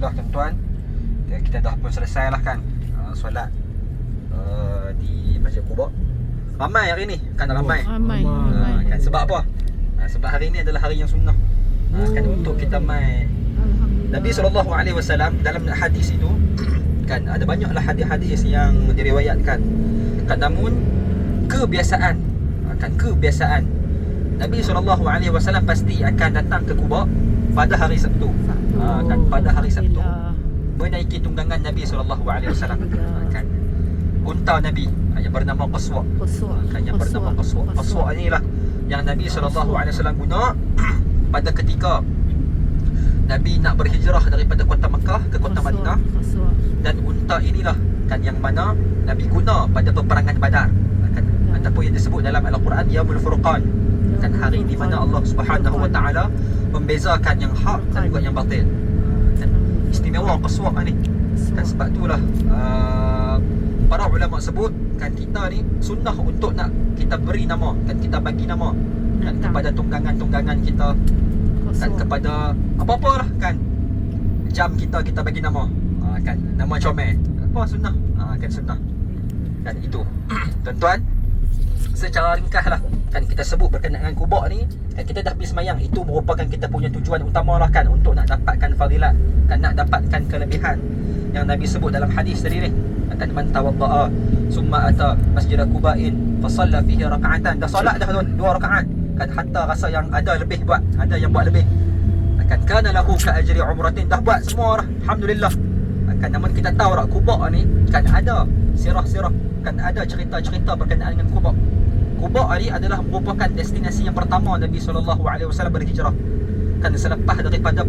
Alhamdulillah tuan-tuan, kita dah pun selesai lah kan solat di Masjid Quba. Ramai hari ni kan, ramai. Kan sebab apa? Sebab hari ni adalah hari yang sunnah. Kan untuk kita mai. Nabi SAW dalam hadis itu kan ada banyaklah hadis-hadis yang diriwayatkan. Kan namun kebiasaan Nabi SAW pasti akan datang ke Quba pada hari Sabtu. Kan pada hari Sabtu menaiki tunggangan Nabi SAW. Kan unta Nabi yang bernama Qaswa. Kan yang bernama Qaswa. Qaswa inilah yang Nabi SAW guna pada ketika Nabi nak berhijrah daripada kota Makkah ke kota Madinah. Dan unta inilah kan yang mana Nabi guna pada peperangan Badar. Kan ataupun yang disebut dalam Al-Quran Yaumul Furqan. Kan hari di mana Allah Subhanahu Wa Taala membezakan yang hak dan juga yang batil. Dan istimewa Qaswa ni. Kan sebab itulah para ulama sebut kan kita ni sunnah untuk nak kita beri nama, kan kita bagi nama kan kepada tunggangan-tunggangan kita, kan kepada apa-apa lah kan jam kita bagi nama, kan nama comel apa sunnah, kan sunnah. Dan itu tuan-tuan secara ringkas lah kan kita sebut berkenaan dengan Quba ni, kan kita dah pergi semayang. Itu merupakan kita punya tujuan utama lah kan, untuk nak dapatkan fadilat, kan nak dapatkan kelebihan yang Nabi sebut dalam hadis tadi ni. Kan man tawadda'a summa ata masjid Quba'in fa shalla fihi raka'atan. Dah solat dah 2 rakaat, kan hatta rasa yang ada lebih buat, ada yang buat lebih, kan kana lahu ka ajri umratin. Dah buat semua dah, alhamdulillah. Kan namun kita tahu rak Quba ni kan ada sirah-sirah, kan ada cerita-cerita berkenaan dengan Quba. Quba ni adalah merupakan destinasi yang pertama Nabi SAW berhijrah. Kan selepas daripada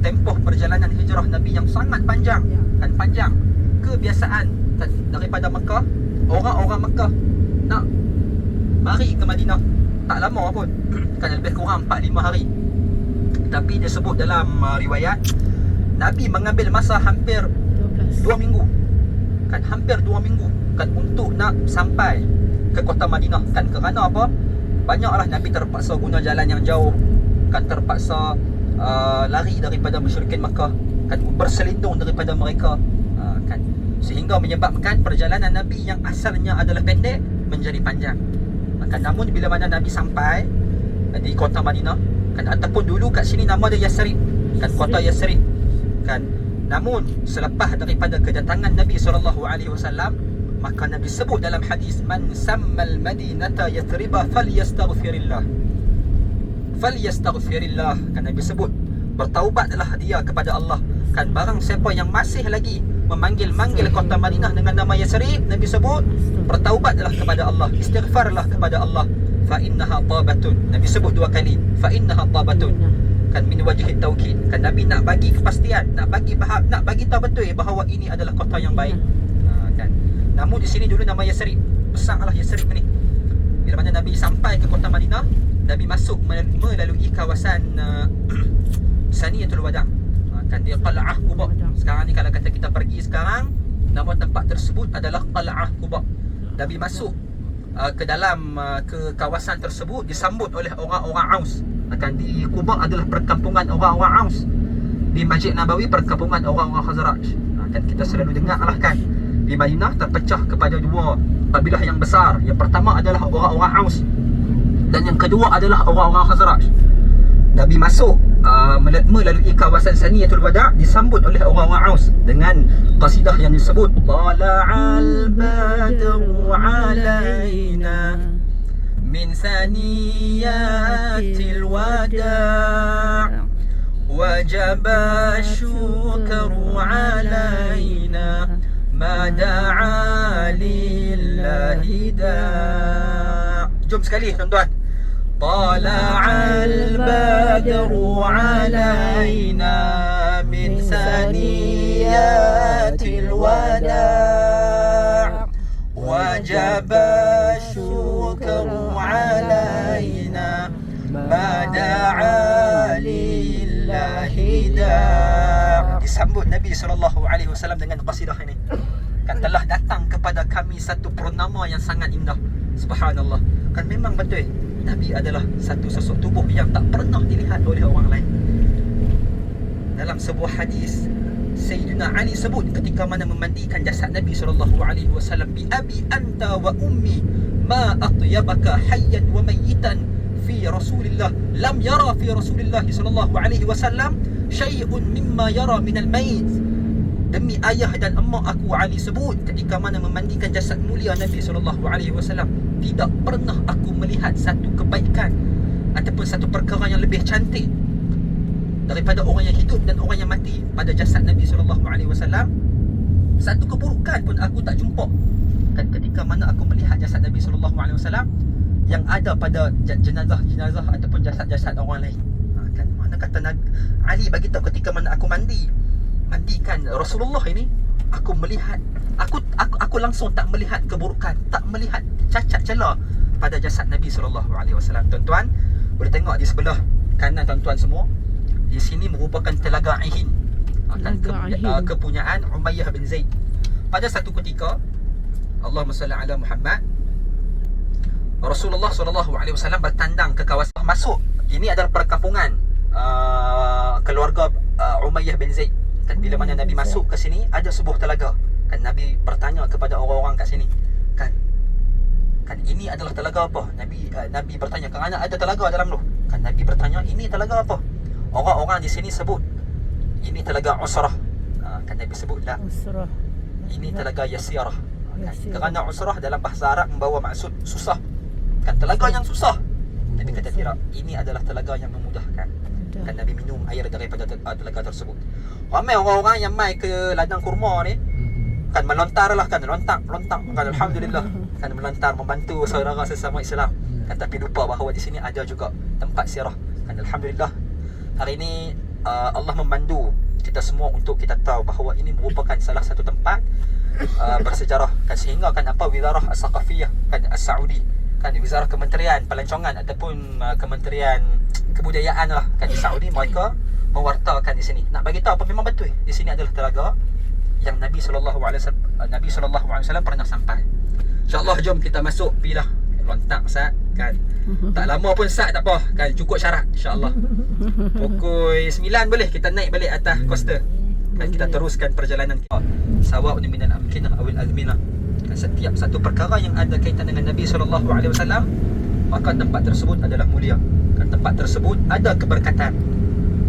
tempoh perjalanan hijrah Nabi yang sangat panjang, kan panjang. Kebiasaan kan daripada Mekah, orang-orang Mekah nak mari ke Madinah tak lama pun, kan lebih kurang 4-5 hari. Tapi dia sebut dalam riwayat Nabi mengambil masa hampir 2 minggu, kan hampir 2 minggu kan untuk nak sampai ke kota Madinah. Kan kerana apa? Banyaklah Nabi terpaksa guna jalan yang jauh, kan terpaksa lari daripada musyrikin Makkah, kan berselindung daripada mereka, kan sehingga menyebabkan perjalanan Nabi yang asalnya adalah pendek menjadi panjang. Kan namun bila mana Nabi sampai di kota Madinah, kan ataupun dulu kat sini nama dia Yasrib, kan kota Yasrib, kan namun selepas daripada kedatangan Nabi SAW, maka Nabi sebut dalam hadis man sammal madinata yathriba falyastaghfirillah. Kan Nabi sebut bertaubatlah dia kepada Allah. Kan barang siapa yang masih lagi memanggil kota Madinah dengan nama Yasrib, Nabi sebut bertaubatlah kepada Allah, istighfarlah kepada Allah, fa innaha tabatun. Nabi sebut 2 kali fa innaha tabatun, kan min wajhi taukid. Kan Nabi nak bagi kepastian, nak bagi tahu betul bahawa ini adalah kota yang baik. Kan namun di sini dulu nama Yasrib, besarlah Yasrib ni. Bila mana Nabi sampai ke kota Madinah, Nabi masuk melalui kawasan Saniyatul Wada', kan dia Qal'ah Quba. Sekarang ni kalau kata kita pergi sekarang, nama tempat tersebut adalah Qal'ah Quba. Nabi masuk ke dalam ke kawasan tersebut disambut oleh orang-orang Aus. Kan di Quba adalah perkampungan orang-orang Aus, di Masjid Nabawi perkampungan orang-orang Khazraj. Kan kita selalu dengar lah kan, di Madinah terpecah kepada 2 kabilah yang besar. Yang pertama adalah orang-orang Aus dan yang kedua adalah orang-orang Khazraj. Nabi masuk melalui kawasan Saniyatul Wada' disambut oleh orang-orang Aus dengan qasidah yang disebut Tala'al badru alaina min saniyatil wada' wajaba syukru alaina ma da'a lillahi da'. Jom sekali tuan-tuan. Tala'al badru alaina min saniyatil wada' wajaba syukru alaina ma da'a lillahi da'. Disambut Nabi SAW dengan qasidah ini. Kan telah datang kepada kami satu purnama yang sangat indah. Subhanallah. Kan memang betul Nabi adalah satu sosok tubuh yang tak pernah dilihat oleh orang lain. dalam sebuah hadis, Sayyidina Ali sebut ketika mana memandikan jasad Nabi SAW, bi abi anta wa ummi ma atyabaka hayyan wa mayyitan fi Rasulillah, lam yara fi Rasulillah SAW syai'un mimma yara minal mayit. Demi ayah dan emak aku, Ali sebut, ketika mana memandikan jasad mulia Nabi SAW, tidak pernah aku melihat satu kebaikan ataupun satu perkara yang lebih cantik daripada orang yang hidup dan orang yang mati pada jasad Nabi SAW. Satu keburukan pun aku tak jumpa kan ketika mana aku melihat jasad Nabi SAW yang ada pada jenazah ataupun jasad-jasad orang lain. Kan mana kata Ali bagi tahu, ketika mana aku mandikan Rasulullah ini, aku melihat, aku langsung tak melihat keburukan, tak melihat cacat celah pada jasad Nabi SAW. Tuan-tuan boleh tengok di sebelah kanan tuan-tuan semua, di sini merupakan Telaga Ihin, kepunyaan Umayyah bin Zaid. Pada satu ketika, Allahumma salli ala Muhammad, Rasulullah SAW bertandang ke kawasan masuk. Ini adalah perkampungan keluarga Umayyah bin Zaid. Kan bila mana Nabi masuk ke sini, ada sebuah telaga. Kan Nabi bertanya kepada orang-orang kat sini, kan ini adalah telaga apa? Nabi bertanya, kan ada telaga dalam tu? Kan Nabi bertanya, ini telaga apa? Orang-orang di sini sebut, ini telaga Usrah. Kan Nabi sebut, tak, ini telaga Yasirah. Kan, kerana Usrah dalam bahasa Arab membawa maksud susah. Kan telaga yang susah. Nabi kata tidak, ini adalah telaga yang memudahkan. Kan Nabi minum air daripada telaga tersebut. Ramai orang-orang yang mai ke ladang kurma ni, kan melontar lah, kan lontak, kan Alhamdulillah, kan melontar membantu saudara sesama Islam. Kan tapi lupa bahawa di sini ada juga tempat sirah. Kan Alhamdulillah, hari ini Allah memandu kita semua untuk kita tahu bahawa ini merupakan salah satu tempat bersejarah. Kan sehingga kan apa, Wizarah As-Saqafiyah kan As-Saudi, kan Wizarah Kementerian Pelancongan ataupun Kementerian Kebudayaan lah kan di Saudi, mereka mewartakan di sini. Nak bagi tahu apa, memang betul di sini adalah telaga yang Nabi SAW pernah sampai. InsyaAllah jom kita masuk pilah. Lontak Sat kan. Tak lama pun Sat, tak apa kan, cukup syarat insyaAllah. Pukul 9 boleh kita naik balik atas coaster. Kan kita teruskan perjalanan kita. Sawa'un minal amkinah awil azminah. Kan setiap satu perkara yang ada kaitan dengan Nabi SAW, maka tempat tersebut adalah mulia. Kan tempat tersebut ada keberkatan.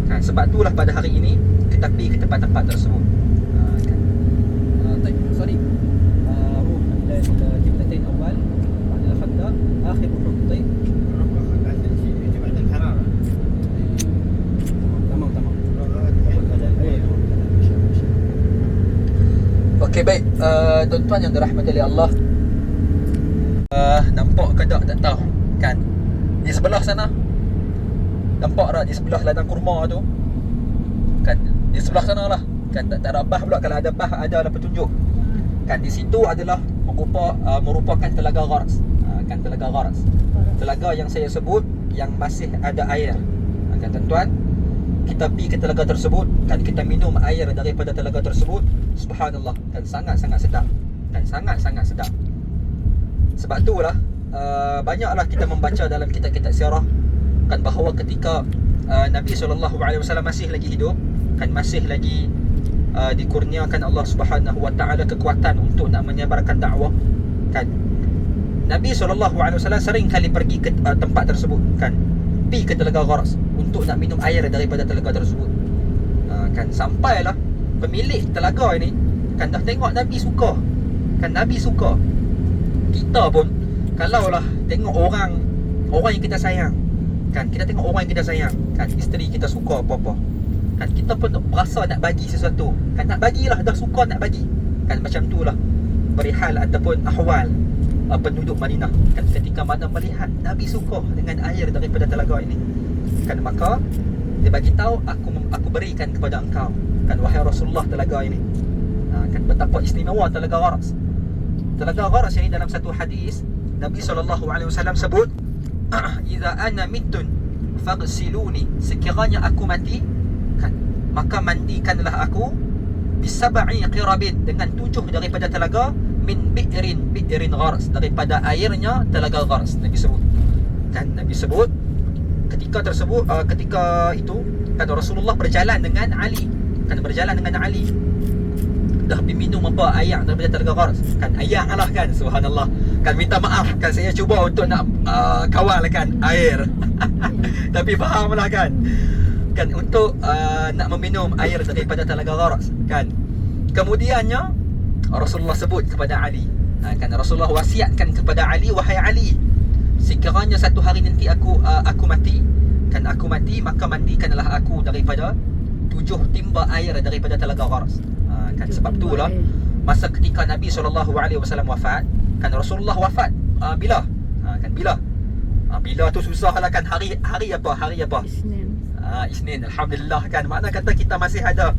Kan sebab itulah pada hari ini kita pergi ke tempat-tempat tersebut. Kan. Sorry. Ruh al-qiblatain awal ba'da al-khadda akhir ruh tayyib. Okey, baik. Tuan-tuan yang dirahmati oleh Allah, nampak ke tak tahu kan, di sebelah sana nampak tak, di sebelah ladang kurma tu kan, di sebelah sana lah kan, tak ada bah pula. Kalau ada bah, ada lah petunjuk kan. Di situ adalah merupakan Telaga Gharas. Kan Telaga Gharas, telaga yang saya sebut yang masih ada air. Kan tuan-tuan, kita pergi ke telaga tersebut, kan kita minum air daripada telaga tersebut. Subhanallah, kan sangat-sangat sedap. Kan sangat-sangat sedap. Sebab itulah banyaklah kita membaca dalam kitab-kitab sirah kan bahawa ketika Nabi SAW masih lagi hidup, kan masih lagi dikurniakan Allah Subhanahu Wa Taala kekuatan untuk nak menyebarkan dakwah, kan Nabi SAW sering kali pergi ke tempat tersebut, kan pergi ke Telaga Gharas untuk nak minum air daripada telaga tersebut. Kan sampailah pemilik telaga ini kan dah tengok Nabi suka. Kan Nabi suka. Kita pun kalaulah tengok orang yang kita sayang, kan kita tengok orang yang kita sayang, kan isteri kita suka apa-apa, kan kita pun berasa nak bagi sesuatu, kan nak bagilah, dah suka nak bagi. Kan macam itulah perihal ataupun ahwal penduduk Madinah. Kan ketika mana melihat Nabi suka dengan air daripada telaga ini, kan maka dia bagi tahu, aku berikan kepada engkau, kan wahai Rasulullah, telaga ini. Kan betapa istimewa Telaga Gharas. Telaga Gharas ini dalam satu hadis Nabi SAW sebut, "Idza ana mittun faghsiluni," sekiranya aku mati, kan maka mandikanlah aku, bisab'i qirabin, dengan 7 daripada telaga, min bi'rin gharas, daripada airnya Telaga Gharas. Nabi sebut, kan Nabi sebut ketika itu kan Rasulullah berjalan dengan Ali. Kan berjalan dengan Ali. Dah pergi minum apa air daripada Telaga Gharas. Kan air lah kan, subhanallah. Kan minta maaf kan, saya cuba untuk nak kawalkan air. Tapi fahamlah kan. Kan untuk nak meminum air daripada Telaga Gharas kan. Kemudiannya Rasulullah sebut kepada Ali. Kan Rasulullah wasiatkan kepada Ali, wahai Ali, sekiranya satu hari nanti aku mati, kan aku mati, maka mandikanlah aku daripada 7 timba air daripada Telaga Gharas. Kan sebab itulah masa ketika Nabi SAW wafat, kan Rasulullah wafat bila? Kan bila? Bila tu susahlah kan, hari apa? Isnin. Isnin. Alhamdulillah kan. Makna kata kita masih ada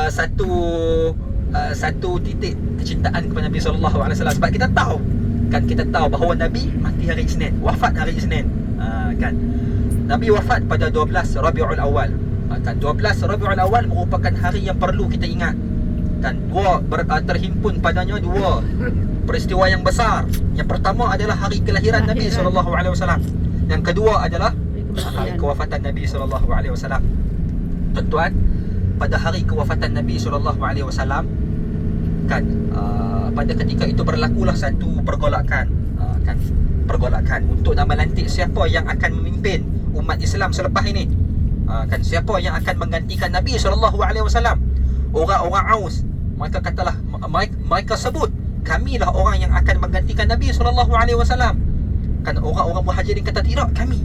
satu titik kecintaan kepada Nabi SAW. Sebab kita tahu bahawa Nabi mati hari Isnin, wafat hari Isnin. Kan Nabi wafat pada 12 Rabiul Awal. Kan 12 Rabiul Awal merupakan hari yang perlu kita ingat. Kan terhimpun padanya 2 peristiwa yang besar. Yang pertama adalah hari kelahiran Nabi SAW. Yang kedua adalah hari kewafatan Nabi SAW. Tuan-tuan, pada hari kewafatan Nabi SAW, kan pada ketika itu berlakulah satu pergolakan, kan pergolakan untuk nak melantik siapa yang akan memimpin umat Islam selepas ini. Kan siapa yang akan menggantikan Nabi SAW. Orang-orang Aus, mereka katalah, mereka sebut, kamilah orang yang akan menggantikan Nabi SAW. Kan orang-orang Muhajirin kata, tidak, kami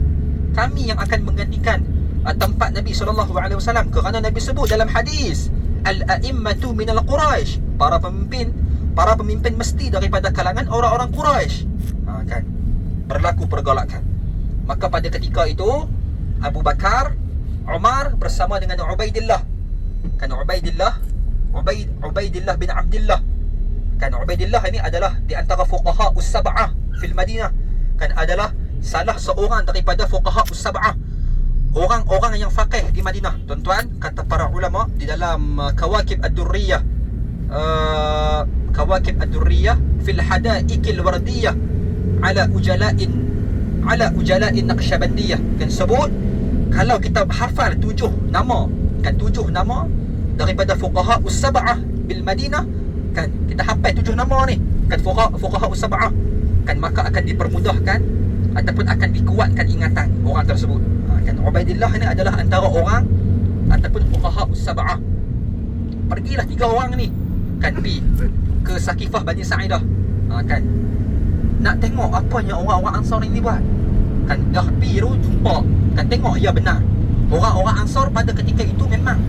yang akan menggantikan tempat Nabi SAW. Kerana Nabi sebut dalam hadis, al-a'immatu minal Quraisy, para pemimpin mesti daripada kalangan orang-orang Quraisy. Kan berlaku pergolakan. Maka pada ketika itu Abu Bakar, Umar bersama dengan Ubaidillah. Kan Ubaidillah bin Abdullah. Kan Ubaidillah ini adalah di antara fuqaha us-sab'ah fil Madinah. Kan adalah salah seorang daripada fuqaha us-sab'ah, orang-orang yang faqih di Madinah. Tuan-tuan, kata para ulama di dalam Kawakib ad-Durriyah, Kawakib ad-Durriyah fil hadaikil wardiyah ala ujala'in Naqsyabandiyah, kan sebut kalau kita hafal 7 nama, kan 7 nama daripada fuqaha us-sab'ah bil Madinah, kan kita hafal 7 nama ni, kan fuqaha us-sab'ah, kan maka akan dipermudahkan ataupun akan dikuatkan ingatan orang tersebut. Kan Ubaidillah ni adalah antara orang ataupun fuqaha us-sab'ah. Pergilah 3 orang ni, kan pi ke Sakifah Bani Sa'idah, kan nak tengok apa yang orang-orang Ansar ini buat. Kan dah pi tu jumpa, kan tengok ya benar, orang-orang Ansar pada ketika itu memang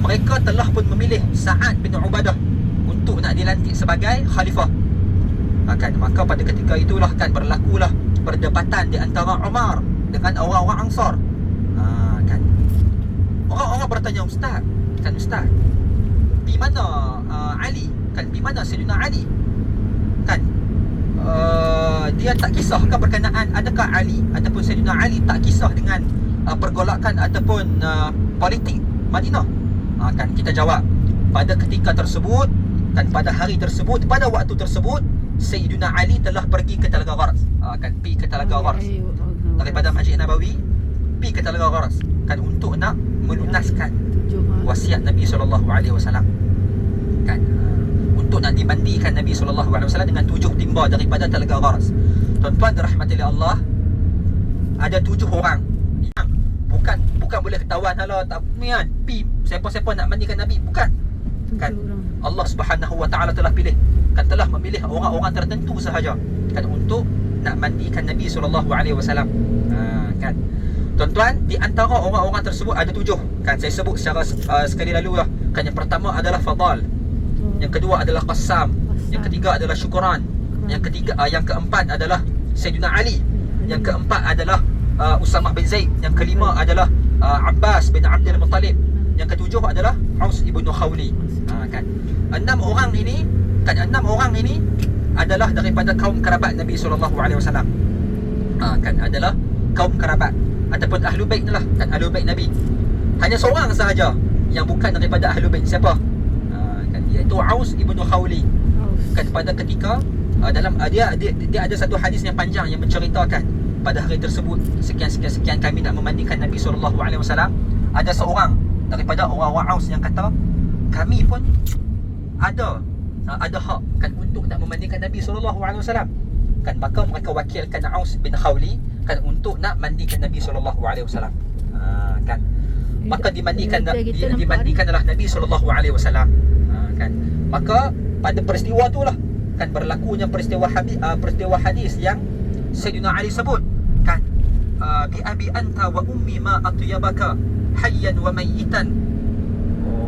mereka telah pun memilih Sa'ad bin Ubadah untuk nak dilantik sebagai khalifah. Kan maka pada ketika itulah kan berlakulah perdebatan di antara Umar dengan orang-orang Ansar. Kan orang-orang bertanya, Ustaz, pi mana Ali? Kan pi mana Sayyidina Ali? Kan dia tak kisahkan berkenaan adakah Ali ataupun Sayyidina Ali tak kisah dengan pergolakan ataupun politik Madinah. Kan kita jawab, pada ketika tersebut, kan pada hari tersebut, pada waktu tersebut, Sayyidina Ali telah pergi ke Telaga Gharas. Kan pi ke Telaga Gharas daripada Masjid Nabawi, pi ke Telaga Gharas, kan untuk nak melunaskan wasiat Nabi SAW. Kan untuk nak dimandikan Nabi SAW dengan 7 timba daripada Telaga Gharas. Tuan-tuan dirahmati Allah, ada 7 orang yang bukan boleh ketahuan hala tak kan pi siapa-siapa nak mandikan Nabi, bukan. Kan Allah Subhanahu wa taala telah pilih, kan telah memilih orang-orang tertentu sahaja, kan untuk nak mandikan Nabi SAW. Kan tuan-tuan, di antara orang-orang tersebut ada 7, kan saya sebut secara sekali lalu lah. Kan yang pertama adalah Fadal, yang kedua adalah Qassam, yang ketiga adalah Syukran, yang keempat adalah Sayyidina Ali, yang keempat adalah Usamah bin Zaid, yang kelima adalah Abbas bin Abdul Muttalib, yang ketujuh adalah Aus ibnu Khawli. Kan 6 orang ini adalah daripada kaum kerabat Nabi SAW. Kan adalah kaum kerabat ataupun Ahlul Bait lah, kan Ahlul Bait Nabi. Hanya seorang sahaja yang bukan daripada Ahlul Bait, siapa? Kan iaitu Aus ibnu Khawli. Kan pada ketika dalam dia ada satu hadis yang panjang yang menceritakan pada hari tersebut, sekian kami nak memandikan Nabi SAW. ada seorang daripada orang-orang Aus yang kata, kami pun ada hak kan untuk nak memandikan Nabi SAW. Kan maka mereka wakilkan Aus bin Khawli kan untuk nak mandikan Nabi SAW. Kan maka dimandikanlah Nabi SAW. Kan maka pada peristiwa itulah kan berlakunya peristiwa hadis yang Sayyidina Ali sebut kan, bi abi anta wa ummi ma atyabaka hayyan wa mayyitan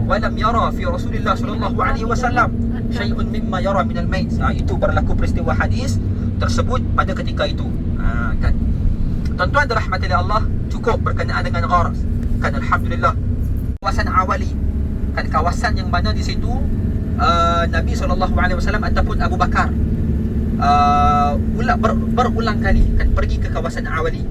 wa lam yara fi Rasulillah sallallahu alaihi wasallam syai'un mimma yara min al-mayt. Itu berlaku peristiwa hadis tersebut pada ketika itu. Kan tuan-tuan dirahmati Allah, cukup berkenaan dengan Gharas. Kan alhamdulillah kawasan Awali kan kawasan yang mana di situ Nabi SAW ataupun Abu Bakar berulang kali kan pergi ke kawasan Awali.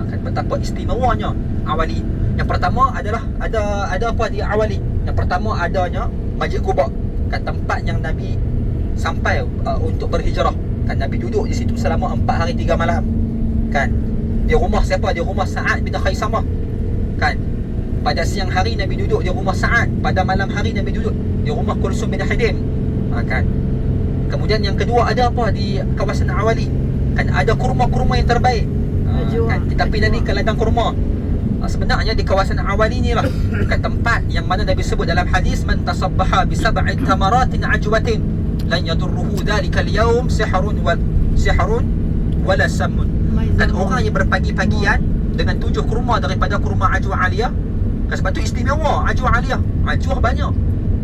Kan betapa istimewanya Awali. Yang pertama adalah ada apa di Awali? Yang pertama adanya Masjid Quba, kan tempat yang Nabi sampai untuk berhijrah. Kan Nabi duduk di situ selama 4 hari 3 malam. Kan di rumah siapa? Di rumah Sa'ad bin Khaisamah. Kan pada siang hari Nabi duduk di rumah Sa'ad, pada malam hari Nabi duduk di rumah Kulsum bin Hidim. Kan kemudian yang kedua ada apa di kawasan Awali? Kan ada kurma-kurma yang terbaik. Kan kita pergi tadi ke ladang kurma. Sebenarnya di kawasan Awali ni lah kan tempat yang mana Nabi sebut dalam hadis, man tasabbaha bi sab'i tamaratin ajwatin lan yadurruhu dhalika al-yawm sihrun wala samun. Kan orang yang berpagi-pagian dengan 7 kurma daripada kurma ajwa aliyah, kan sebab tu istimewa ajwa aliyah. Ajwa banyak.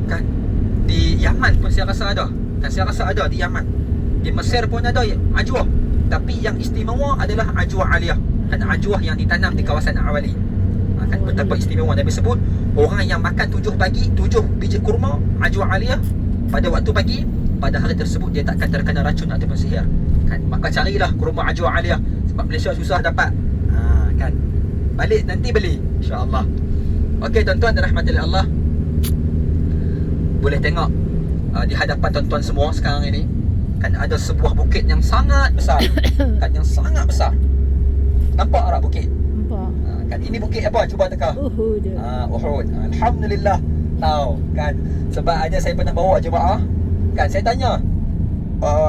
Kan di Yaman pun saya rasa ada. Kan saya rasa ada di Yaman. Di Mesir pun ada ajwa. Tapi yang istimewa adalah ajwa aliyah. Kan ajwa yang ditanam di kawasan Awali. Kan betapa istimewa. Nabi sebut orang yang makan 7 biji kurma ajwa aliyah pada waktu pagi, pada hari tersebut dia takkan terkena racun ataupun sihir. Kan maka carilah kurma ajwa aliyah sebab Malaysia susah dapat. Kan balik nanti beli insya-Allah. Okey tuan-tuan dan rahmati Allah, boleh tengok di hadapan tuan-tuan semua sekarang ini kan ada sebuah bukit yang sangat besar. Kan yang sangat besar. Nampak tak bukit? Nampak. Kan ini bukit apa? Cuba teka. Uhud. Uhud. Alhamdulillah. Tahu kan sebab ada saya pernah bawa jemaah. Kan saya tanya,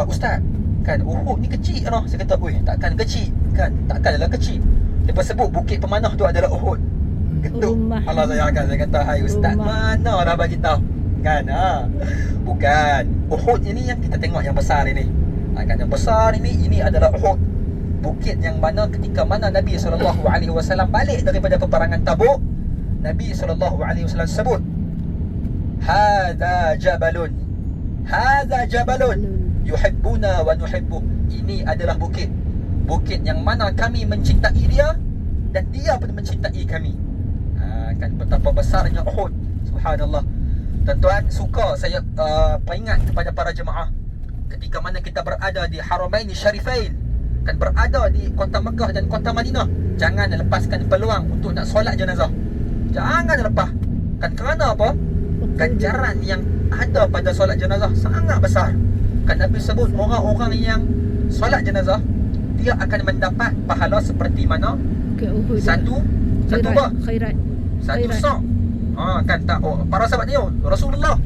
ustaz, kan Uhud ni kecil lah. Saya kata, "Oi, takkan kecil." Kan takkanlah kecil. Lepas sebut bukit pemanah tu adalah Uhud. Getuk. Allah sayangkan. Saya kata, "Hai ustaz, mana dah bagi tahu?" Kan bukan. Uhud ini yang kita tengok yang besar ini. Kan yang besar ini adalah Uhud. Bukit yang mana ketika mana Nabi SAW balik daripada peperangan Tabuk, Nabi SAW sebut, Hadza jabalun yuhibbuna wa nuhibbu. Ini adalah bukit yang mana kami mencintai dia dan dia pun mencintai kami. Kan betapa besarnya Uhud. Subhanallah. Tuan-tuan, suka saya peringat kepada para jemaah ketika mana kita berada di Haramain Syarifain, kan berada di kota Mekah dan kota Madinah, jangan lepaskan peluang untuk nak solat jenazah. Jangan lepas. Kan kerana apa? Ganjaran yang ada pada solat jenazah sangat besar. Kan Nabi sebut orang-orang yang solat jenazah dia akan mendapat pahala seperti mana? Satu khairat. Satu sa'. Kan tak para sahabat dia Rasulullah.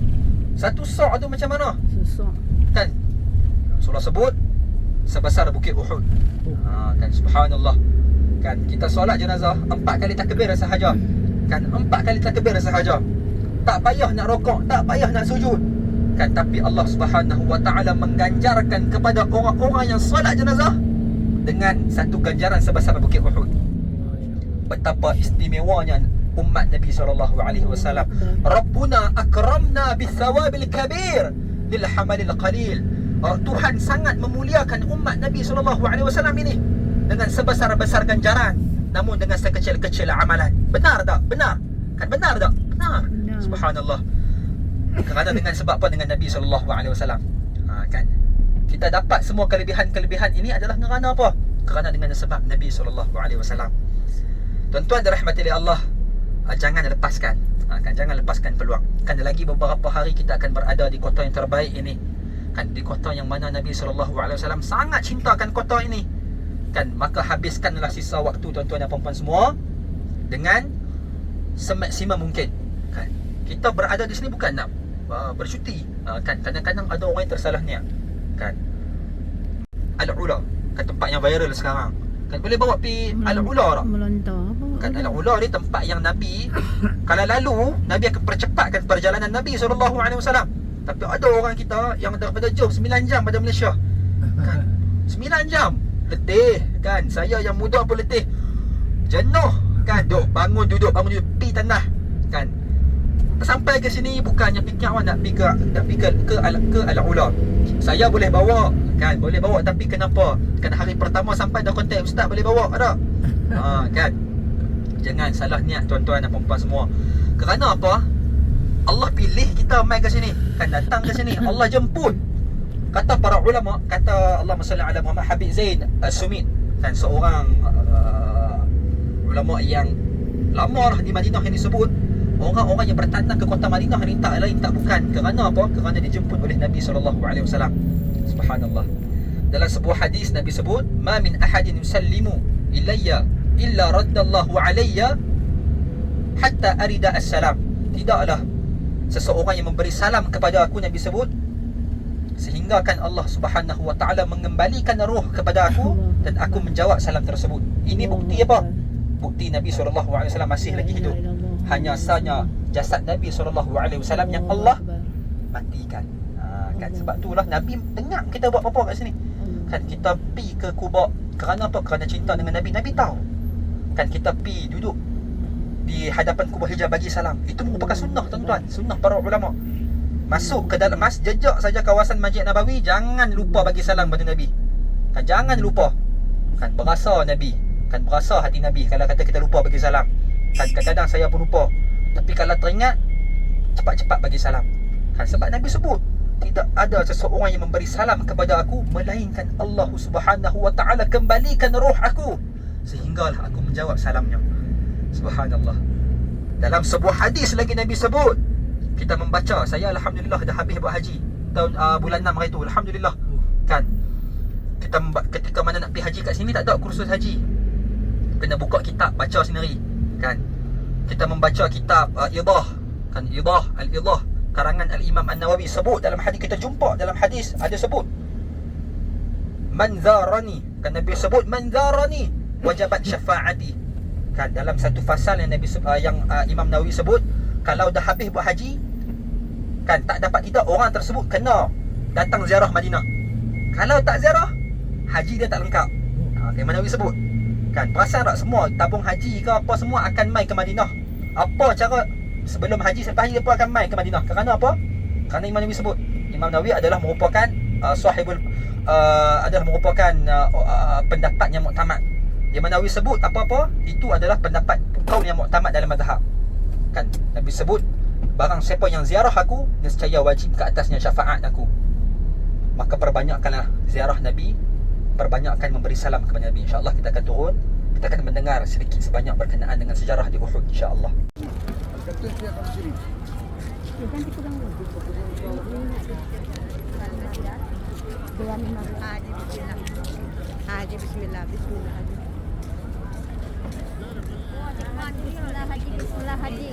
Satu sa' tu macam mana? Susah. Kan Rasulullah sebut sebesar bukit Uhud. Kan subhanallah. Kan kita solat jenazah 4 kali takbir sahaja. Kan 4 kali takbir sahaja. Tak payah nak rokok, tak payah nak sujud. Kan tapi Allah Subhanahu wa taala mengganjarkan kepada orang-orang yang solat jenazah dengan satu ganjaran sebesar bukit Uhud. Betapa istimewanya umat Nabi SAW. Rabbuna akramna bithawabil kabir lil hamalil qalil. Tuhan sangat memuliakan umat Nabi SAW ini dengan sebesar-besar ganjaran, namun dengan sekecil-kecil amalan. Benar tak? Benar. Kan benar tak? Benar. Subhanallah. Kerana dengan sebab apa? Dengan Nabi SAW. Kan kita dapat semua kelebihan-kelebihan ini adalah kerana apa? Kerana dengan sebab Nabi SAW. Tuan-tuan dirahmati oleh Allah, jangan lepaskan. Kan jangan lepaskan peluang. Kan lagi beberapa hari kita akan berada di kota yang terbaik ini. Kan di kota yang mana Nabi SAW sangat cintakan kota ini. Kan maka habiskanlah sisa waktu tuan-tuan dan puan-puan semua dengan semaksimal mungkin kan. Kita berada di sini bukan nak bercuti kan. Kadang-kadang ada orang yang tersalah niat kan. Al-Ula kan, tempat yang viral sekarang kan, boleh bawa pergi Al-Ula tak? Melontar Kan Al-Ula ni tempat yang Nabi kalau lalu Nabi akan percepatkan perjalanan Nabi SAW. Tapi ada orang kita yang daripada jauh 9 jam pada Malaysia kan. 9 jam letih kan. Saya yang muda pun letih, jenuh kan, bangun duduk pi tanah kan. Sampai ke sini bukannya fikir awak nak pergi ke Al-Ula. Saya boleh bawa kan, boleh bawa, tapi kenapa kan hari pertama sampai dah kontak ustaz boleh bawa tak? Kan. Jangan salah niat tuan-tuan dan puan-puan semua. Kerana apa? Allah pilih kita mai ke sini kan, datang ke sini, Allah jemput. Kata para ulama, kata Allahumma salli ala Muhammad, Habib Zain As-Sumit kan, seorang ulama yang lama lah di Madinah yang disebut. Orang-orang yang bertanah ke kota Madinah ni tak lain tak bukan kerana apa? Kerana dijemput oleh Nabi SAW. Subhanallah. Dalam sebuah hadis Nabi sebut, "Ma min ahadin yusallimu ilayya illa raddallahu alayya hatta arida as-salam." Tidaklah seseorang yang memberi salam kepada aku, Nabi sebut, sehingga kan Allah Subhanahu wa taala mengembalikan roh kepada aku dan aku menjawab salam tersebut. Ini bukti apa? Bukti Nabi SAW masih lagi hidup. Hanya saja jasad Nabi SAW yang Allah matikan. Kan sebab itulah Nabi dengar kita buat apa kat sini. Kan kita pi ke Quba kerana apa? Kerana cinta dengan Nabi. Nabi tahu. Kan kita pi duduk di hadapan kubur hijau bagi salam. Itu merupakan sunnah tuan-tuan, sunnah para ulama. Masuk ke dalam masjid, jejak saja kawasan Masjid Nabawi, jangan lupa bagi salam pada Nabi. Kan jangan lupa. Kan berasa Nabi, kan berasa hati Nabi kalau kata kita lupa bagi salam. Kan kadang-kadang saya pun lupa. Tapi kalau teringat, cepat-cepat bagi salam. Kan sebab Nabi sebut, tidak ada seseorang yang memberi salam kepada aku melainkan Allah Subhanahu wa taala kembalikan roh aku sehinggalah aku menjawab salamnya. Subhanallah. Dalam sebuah hadis lagi Nabi sebut, kita membaca, saya alhamdulillah dah habis buat haji tahun bulan 6 hari tu, alhamdulillah. Kan kita ketika mana nak pergi haji kat sini tak ada kursus haji, kena buka kitab baca sendiri kan. Kita membaca kitab Idah kan, Idah Al-Idah karangan Al-Imam An-Nawawi sebut dalam hadis, kita jumpa dalam hadis ada sebut man zarani, kan Nabi sebut man zarani wajabat syafaati. Kan dalam satu fasal yang Nabi Imam Nawawi sebut, kalau dah habis buat haji kan tak dapat kita, orang tersebut kena datang ziarah Madinah. Kalau tak ziarah, haji dia tak lengkap. Imam Nawawi sebut kan, perasan tak semua tabung haji ke apa semua akan mai ke Madinah. Apa cara sebelum haji, selepas haji dia pun akan mai ke Madinah. Kerana apa? Kerana Imam Nawawi sebut, Imam Nawawi adalah merupakan sahibul adalah merupakan pendapat yang muktamad. Imam Nawawi sebut apa-apa itu adalah pendapat kaul yang muktamad dalam mazhab. Kan Nabi sebut, barang siapa yang ziarah aku, nescaya wajib ke atasnya syafaat aku. Maka perbanyakkanlah ziarah Nabi, perbanyakkan memberi salam kepada Nabi. InsyaAllah kita akan turun, kita akan mendengar sedikit sebanyak berkenaan dengan sejarah di Uhud, insyaAllah. Haji bismillah. Bismillah haji.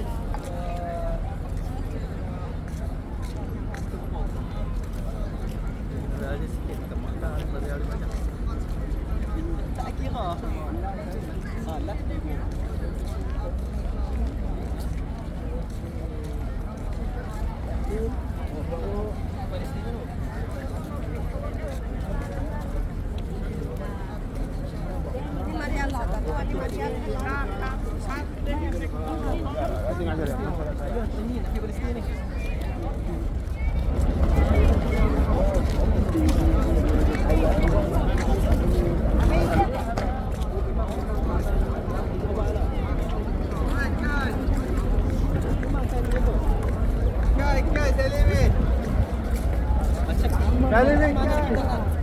Ada sikit dekat mata bagi ada macam. Tak kira. Salah dia. Guys,